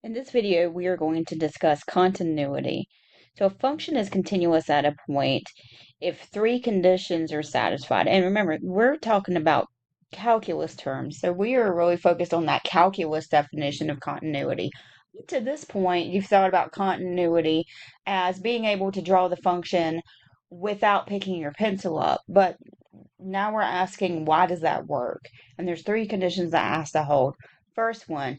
In this video, we are going to discuss continuity. So a function is continuous at a point if three conditions are satisfied. And remember, we're talking about calculus terms. So we are really focused on that calculus definition of continuity. To this point, you've thought about continuity as being able to draw the function without picking your pencil up. But now we're asking, why does that work? And there's three conditions that has to hold. First one,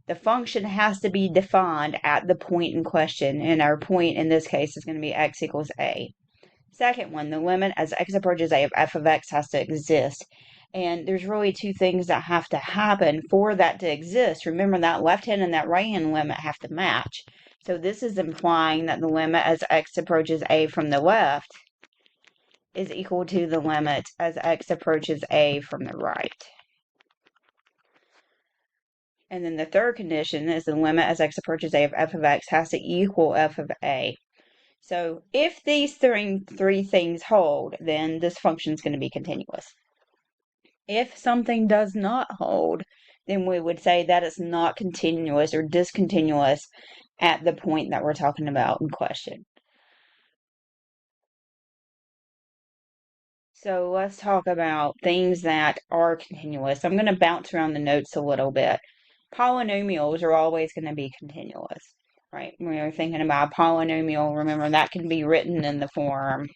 the function has to be defined at the point in question, and our point in this case is going to be x equals a. Second one, the limit as x approaches a of f of x has to exist. And there's really two things that have to happen for that to exist. Remember, that left hand and that right hand limit have to match. So this is implying that the limit as x approaches a from the left is equal to the limit as x approaches a from the right. And then the third condition is the limit as x approaches a of f of x has to equal f of a. So if these three things hold, then this function is going to be continuous. If something does not hold, then we would say that it's not continuous or discontinuous at the point that we're talking about in question. So let's talk about things that are continuous. I'm going to bounce around the notes a little bit. Polynomials are always going to be continuous, right? When you're thinking about a polynomial, remember that can be written in the form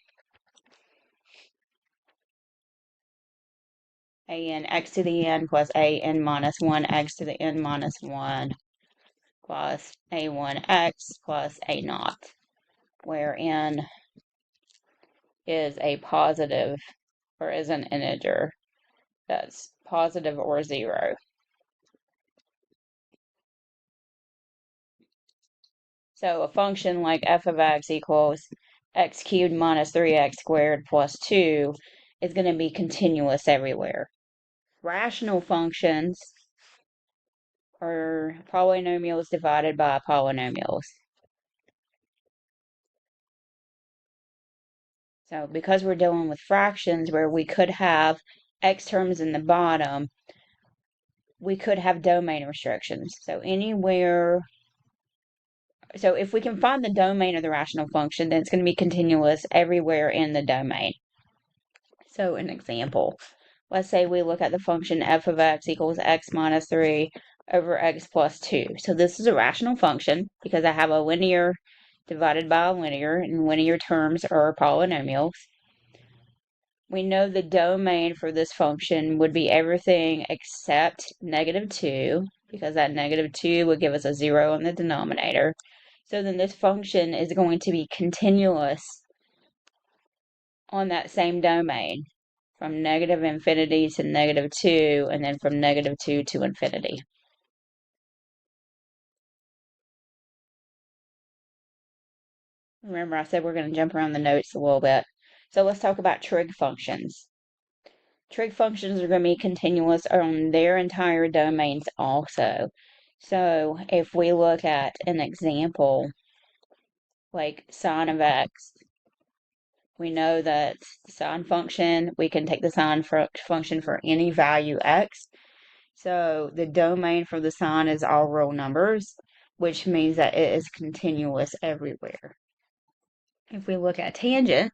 an x to the n plus a n minus 1 x to the n minus 1 plus a1x plus a naught, where n is a positive or is an integer that's positive or 0. So a function like f of x equals x cubed minus 3x squared plus 2 is going to be continuous everywhere. Rational functions are polynomials divided by polynomials. So because we're dealing with fractions where we could have x terms in the bottom, we could have domain restrictions. So if we can find the domain of the rational function, then it's going to be continuous everywhere in the domain. So an example, let's say we look at the function f of x equals x minus 3 over x plus 2. So this is a rational function because I have a linear divided by a linear, and linear terms are polynomials. We know the domain for this function would be everything except negative 2, because that negative 2 would give us a 0 in the denominator. So then this function is going to be continuous on that same domain, from negative infinity to negative 2, and then from negative 2 to infinity. Remember, I said we're going to jump around the notes a little bit. So let's talk about trig functions. Trig functions are going to be continuous on their entire domains also. So if we look at an example like sine of x, we know that the sine function, we can take the sine function for any value x. So the domain for the sine is all real numbers, which means that it is continuous everywhere. If we look at tangent,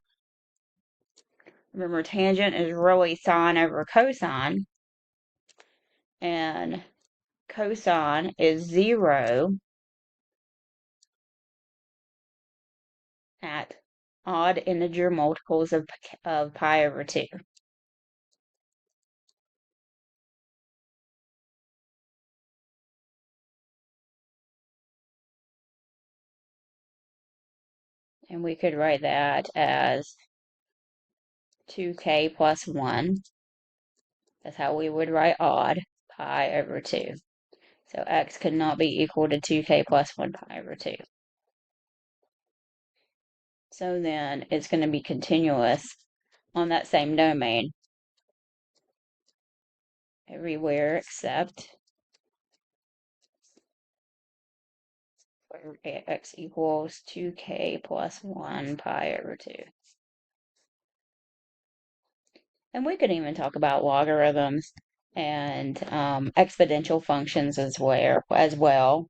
remember tangent is really sine over cosine, and cosine is 0 at odd integer multiples of pi over 2. And we could write that as 2k plus 1. That's how we would write odd, pi over 2. So x could not be equal to 2k plus 1 pi over 2. So then it's going to be continuous on that same domain everywhere except where x equals 2k plus 1 pi over 2. And we could even talk about logarithms and exponential functions as well.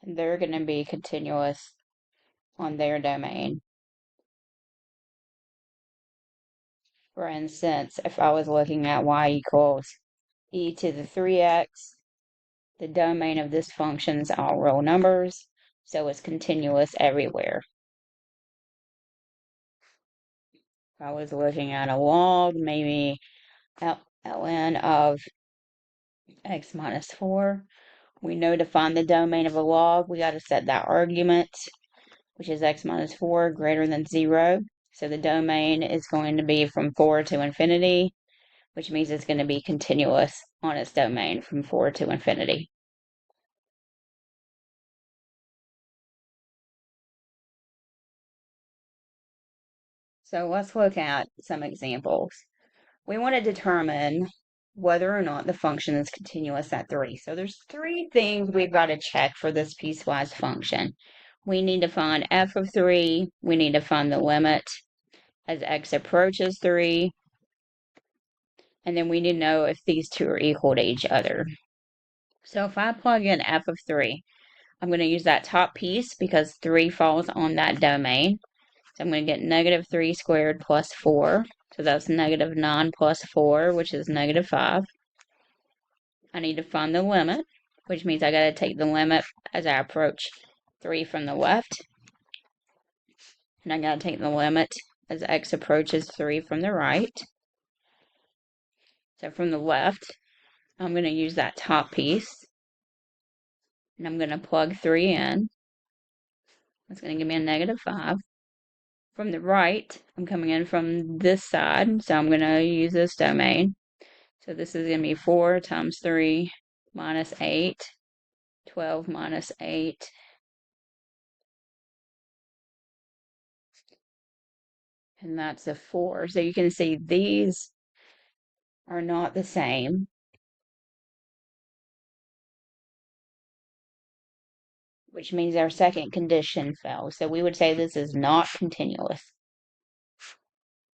and they're going to be continuous on their domain. For instance, if I was looking at y equals e to the 3x, the domain of this function is all real numbers, so it's continuous everywhere. If I was looking at a log, maybe ln of x minus 4, we know to find the domain of a log, we got to set that argument, which is x minus 4 greater than 0. So the domain is going to be from 4 to infinity, which means it's going to be continuous on its domain from 4 to infinity. So let's look at some examples. We want to determine whether or not the function is continuous at 3. So there's 3 things we've got to check for this piecewise function. We need to find f of 3, we need to find the limit as x approaches 3, and then we need to know if these two are equal to each other. So if I plug in f of 3, I'm going to use that top piece because 3 falls on that domain. So I'm going to get negative 3 squared plus 4. So that's negative 9 plus 4, which is negative 5. I need to find the limit, which means I got to take the limit as I approach 3 from the left. And I got to take the limit as x approaches 3 from the right. So from the left, I'm going to use that top piece. And I'm going to plug 3 in. That's going to give me a negative 5. From the right, I'm coming in from this side, so I'm going to use this domain. So this is going to be 4 times 3 minus 8, 12 minus 8. And that's a 4. So you can see these are not the same. Which means our second condition fell. So we would say this is not continuous.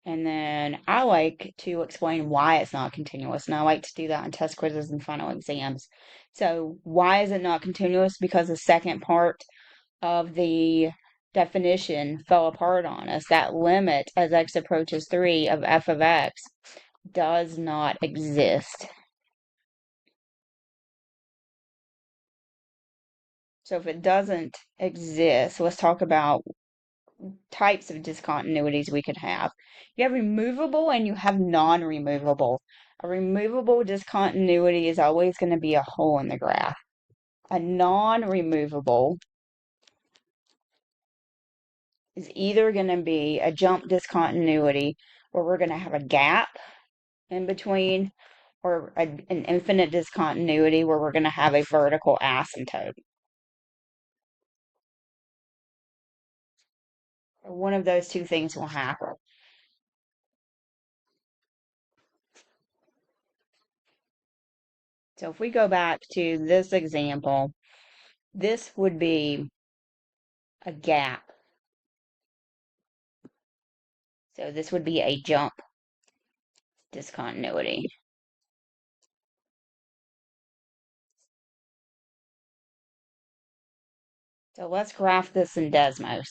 And then I like to explain why it's not continuous. And I like to do that in test quizzes and final exams. So why is it not continuous? Because the second part of the definition fell apart on us. That limit as x approaches 3 of f of x does not exist. So if it doesn't exist, let's talk about types of discontinuities we could have. You have removable and you have non-removable. A removable discontinuity is always going to be a hole in the graph. A non-removable is either going to be a jump discontinuity where we're going to have a gap in between, or an infinite discontinuity where we're going to have a vertical asymptote. One of those two things will happen. So if we go back to this example, this would be a gap. So this would be a jump discontinuity. So let's graph this in Desmos.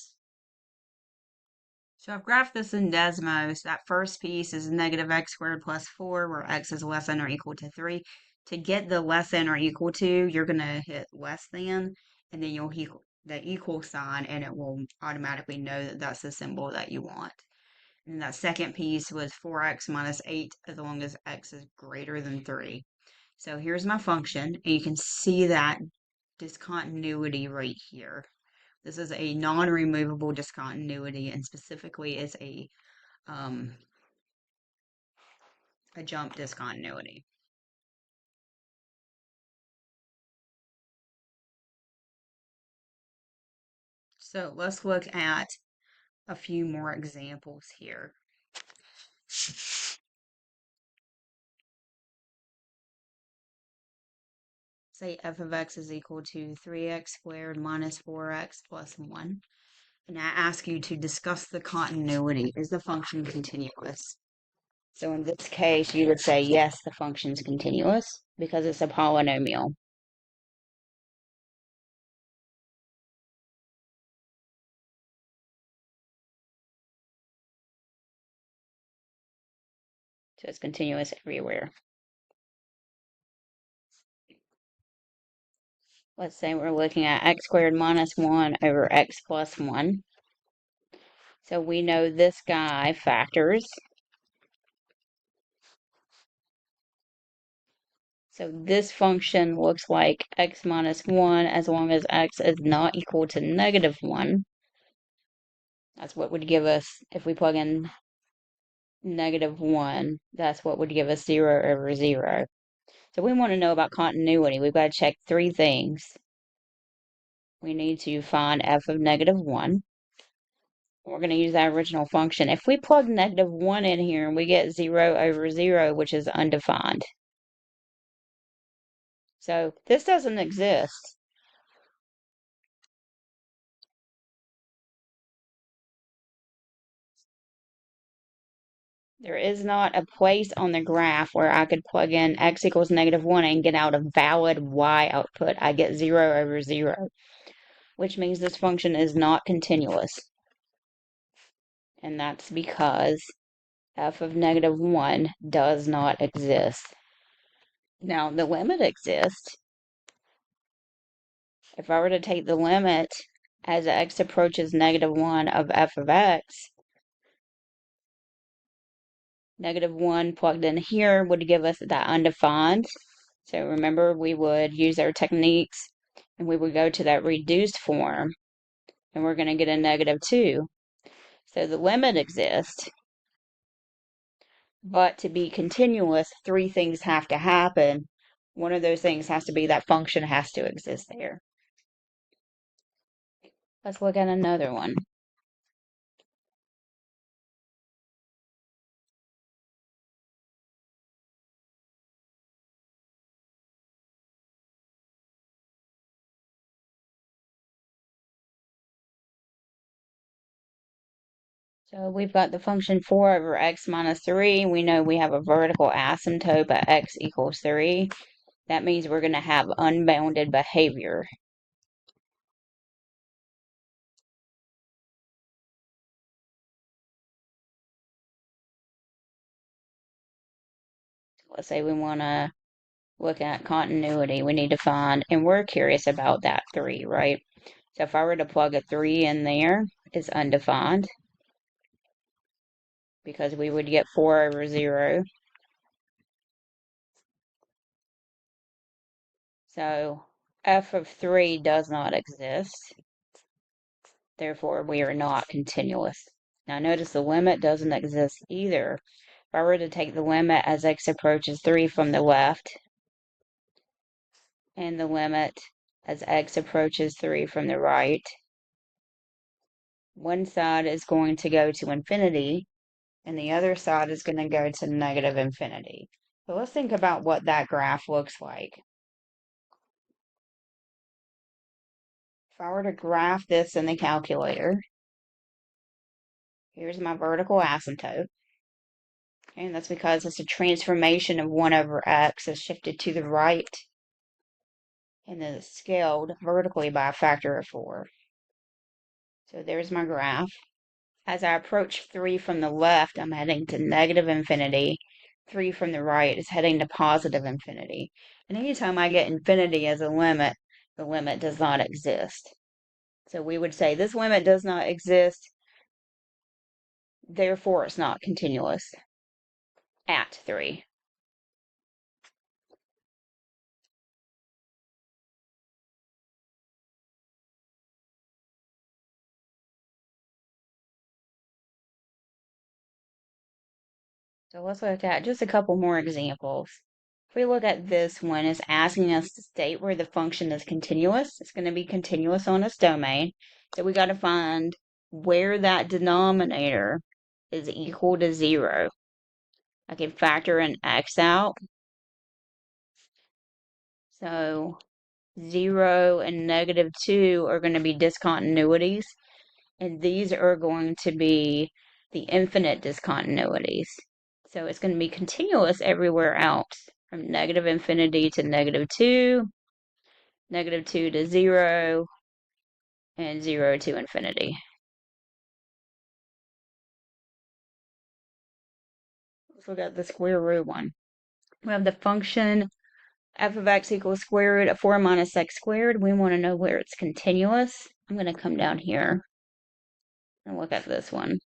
So I've graphed this in Desmos. That first piece is negative x squared plus 4, where x is less than or equal to 3. To get the less than or equal to, you're going to hit less than, and then you'll hit the equal sign, and it will automatically know that that's the symbol that you want. And that second piece was 4x minus 8 as long as x is greater than 3. So here's my function, and you can see that discontinuity right here. This is a non-removable discontinuity, and specifically is a jump discontinuity. So let's look at a few more examples here. Say f of x is equal to 3x squared minus 4x plus 1. And I ask you to discuss the continuity. Is the function continuous? So in this case, you would say, yes, the function is continuous because it's a polynomial. So it's continuous everywhere. Let's say we're looking at x squared minus 1 over x plus 1. So we know this guy factors. So this function looks like x minus 1 as long as x is not equal to negative 1. That's what would give us, if we plug in negative 1, that's what would give us 0 over 0. So we want to know about continuity. We've got to check three things. We need to find f of negative 1. We're going to use that original function. If we plug negative 1 in here, we get 0 over 0, which is undefined. So this doesn't exist. There is not a place on the graph where I could plug in x equals negative 1 and get out a valid y output. I get 0 over 0, which means this function is not continuous. And that's because f of negative 1 does not exist. Now, the limit exists. If I were to take the limit as x approaches negative 1 of f of x, negative 1 plugged in here would give us that undefined. So remember, we would use our techniques and we would go to that reduced form and we're going to get a negative 2. So the limit exists, but to be continuous, three things have to happen. One of those things has to be that function has to exist there. Let's look at another one. So we've got the function 4 over x minus 3. We know we have a vertical asymptote at x equals 3. That means we're going to have unbounded behavior. Let's say we want to look at continuity. We need to find, and we're curious about that 3, right? So if I were to plug a 3 in there, it's undefined because we would get 4 over 0. So f of 3 does not exist. Therefore, we are not continuous. Now notice the limit doesn't exist either. If I were to take the limit as x approaches 3 from the left, and the limit as x approaches 3 from the right, one side is going to go to infinity, and the other side is going to go to negative infinity. So let's think about what that graph looks like. If I were to graph this in the calculator, here's my vertical asymptote. And that's because it's a transformation of 1 over x is shifted to the right, and then it's scaled vertically by a factor of 4. So there's my graph. As I approach 3 from the left, I'm heading to negative infinity. 3 from the right is heading to positive infinity. And anytime I get infinity as a limit, the limit does not exist. So we would say this limit does not exist, therefore it's not continuous at 3. So let's look at just a couple more examples. If we look at this one, it's asking us to state where the function is continuous. It's going to be continuous on its domain. So we got to find where that denominator is equal to 0. I can factor an x out. So 0 and negative 2 are going to be discontinuities. And these are going to be the infinite discontinuities. So it's going to be continuous everywhere else, from negative infinity to negative 2, negative 2 to 0, and 0 to infinity. Let's look at the square root one. We have the function f of x equals square root of 4 minus x squared. We want to know where it's continuous. I'm going to come down here and look at this one.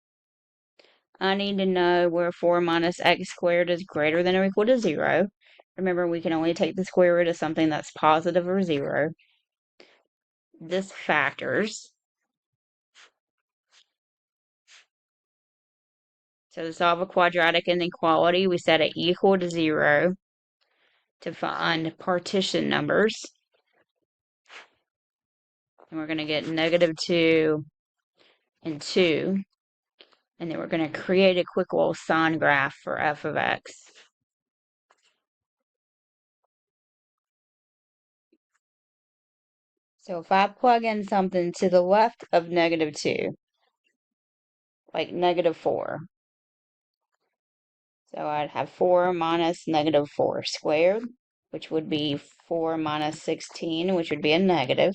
I need to know where 4 minus x squared is greater than or equal to 0. Remember, we can only take the square root of something that's positive or 0. This factors. So to solve a quadratic inequality, we set it equal to 0 to find partition numbers. And we're going to get -2 and 2. And then we're going to create a quick little sign graph for f of x. So if I plug in something to the left of -2, like -4, so I'd have 4 minus -4 squared, which would be 4 minus 16, which would be a negative.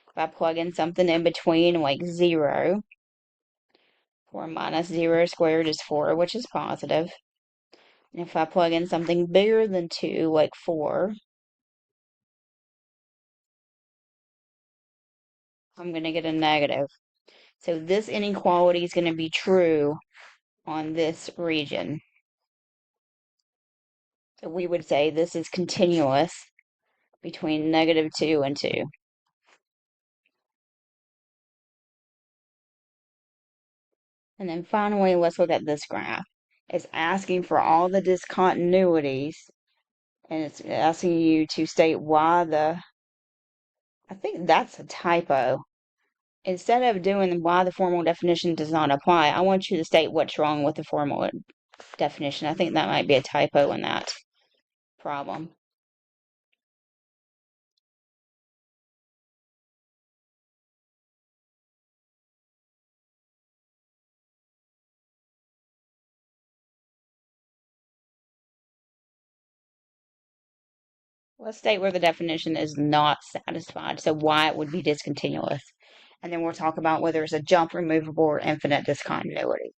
If I plug in something in between, like 0, 4 minus 0 squared is 4, which is positive. And if I plug in something bigger than 2, like 4, I'm going to get a negative. So this inequality is going to be true on this region. So we would say this is continuous between -2 and 2. And then finally, let's look at this graph. It's asking for all the discontinuities, and it's asking you to state why I think that's a typo. Instead of doing why the formal definition does not apply, I want you to state what's wrong with the formal definition. I think that might be a typo in that problem. Let's state where the definition is not satisfied, so why it would be discontinuous. And then we'll talk about whether it's a jump removable or infinite discontinuity.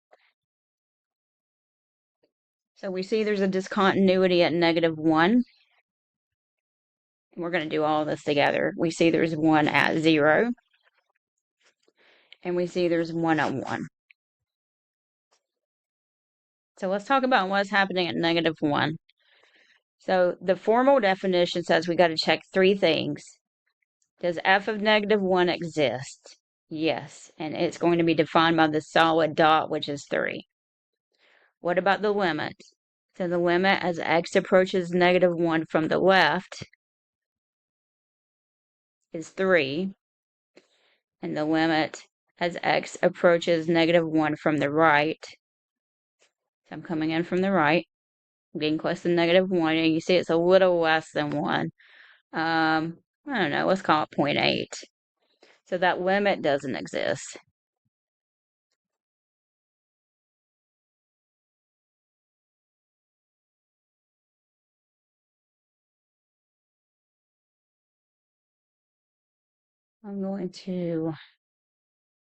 So we see there's a discontinuity at -1. We're going to do all of this together. We see there's 1 at 0. And we see there's 1 at 1. So let's talk about what's happening at -1. So the formal definition says we got to check 3 things. Does f of -1 exist? Yes, and it's going to be defined by the solid dot, which is 3. What about the limit? So the limit as x approaches -1 from the left is 3, and the limit as x approaches -1 from the right, so I'm coming in from the right, I'm getting close to -1, and you see it's a little less than 1. I don't know, let's call it 0.8. So that limit doesn't exist. I'm going to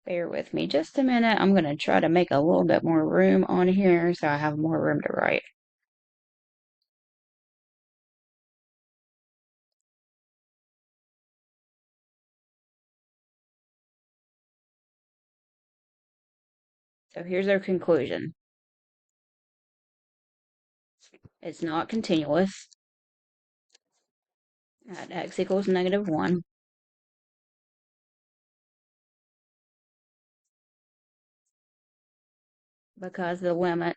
bear with me just a minute. I'm going to try to make a little bit more room on here so I have more room to write. So here's our conclusion. It's not continuous at x equals -1. Because the limit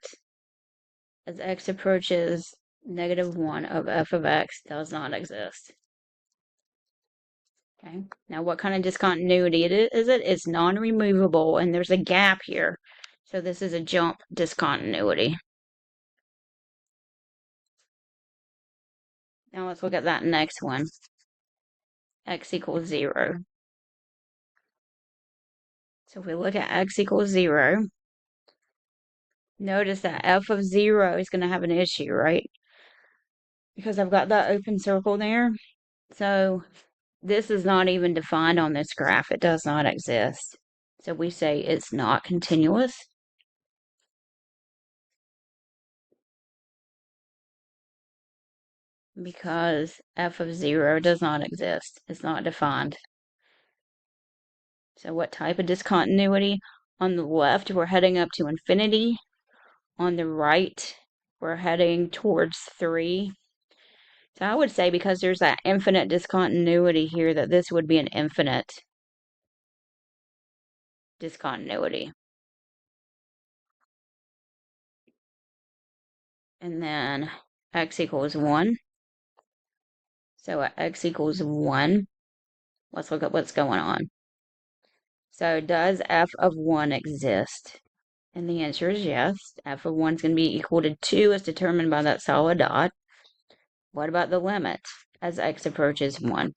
as x approaches -1 of f of x does not exist. Okay, now what kind of discontinuity is it? It's non-removable, and there's a gap here. So this is a jump discontinuity. Now let's look at that next one. X equals 0. So if we look at x equals 0, notice that f of 0 is going to have an issue, right? Because I've got that open circle there. So this is not even defined on this graph. It does not exist. So we say it's not continuous. because f of 0 does not exist. It's not defined. So what type of discontinuity? On the left, we're heading up to infinity. On the right, we're heading towards 3. So I would say because there's that infinite discontinuity here, that this would be an infinite discontinuity. And then x equals 1. So at x equals 1, let's look at what's going on. So does f of 1 exist? And the answer is yes. F of 1 is going to be equal to 2 as determined by that solid dot. What about the limit as x approaches 1?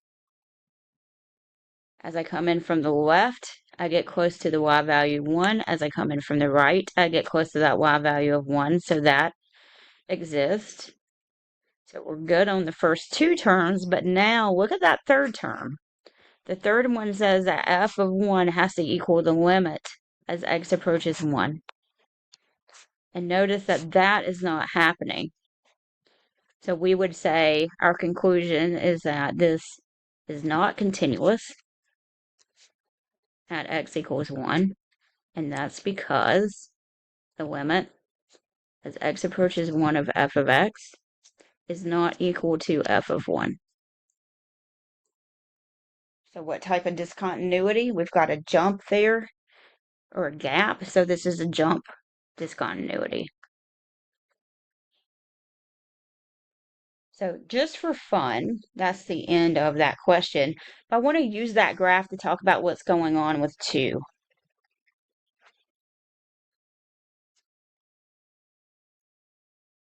As I come in from the left, I get close to the y value 1. As I come in from the right, I get close to that y value of 1. So that exists. So we're good on the first two terms, but now look at that third term. The third one says that f of 1 has to equal the limit as x approaches 1. And notice that that is not happening. So we would say our conclusion is that this is not continuous at x equals 1. And that's because the limit as x approaches 1 of f of x is not equal to f of 1. So what type of discontinuity? We've got a jump there, or a gap. So this is a jump discontinuity. So just for fun, that's the end of that question. But I want to use that graph to talk about what's going on with 2.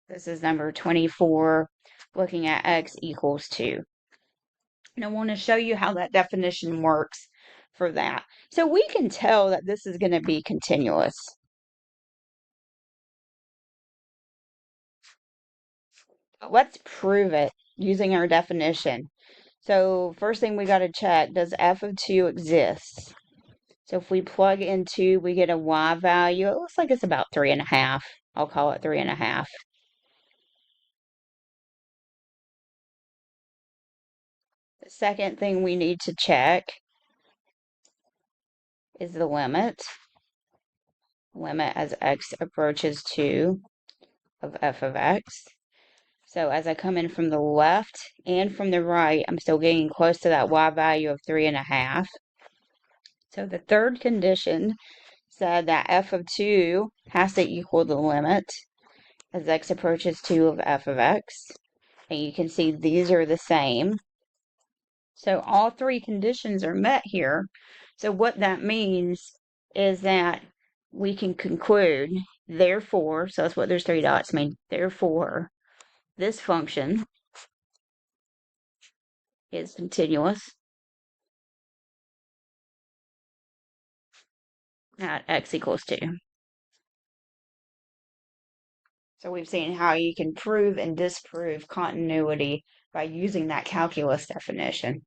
This is number 24, looking at x equals 2. And I want to show you how that definition works for that. So we can tell that this is going to be continuous. Let's prove it using our definition. So first thing we got to check, does f of 2 exist? So if we plug in 2, we get a y value. It looks like it's about 3.5. I'll call it 3.5. The second thing we need to check is the limit. Limit as x approaches 2 of f of x. So as I come in from the left and from the right, I'm still getting close to that y value of 3.5. So the third condition said that f of 2 has to equal the limit as x approaches 2 of f of x. And you can see these are the same. So all three conditions are met here. So what that means is that we can conclude, therefore, so that's what those three dots mean, therefore, this function is continuous at x equals 2. So we've seen how you can prove and disprove continuity by using that calculus definition.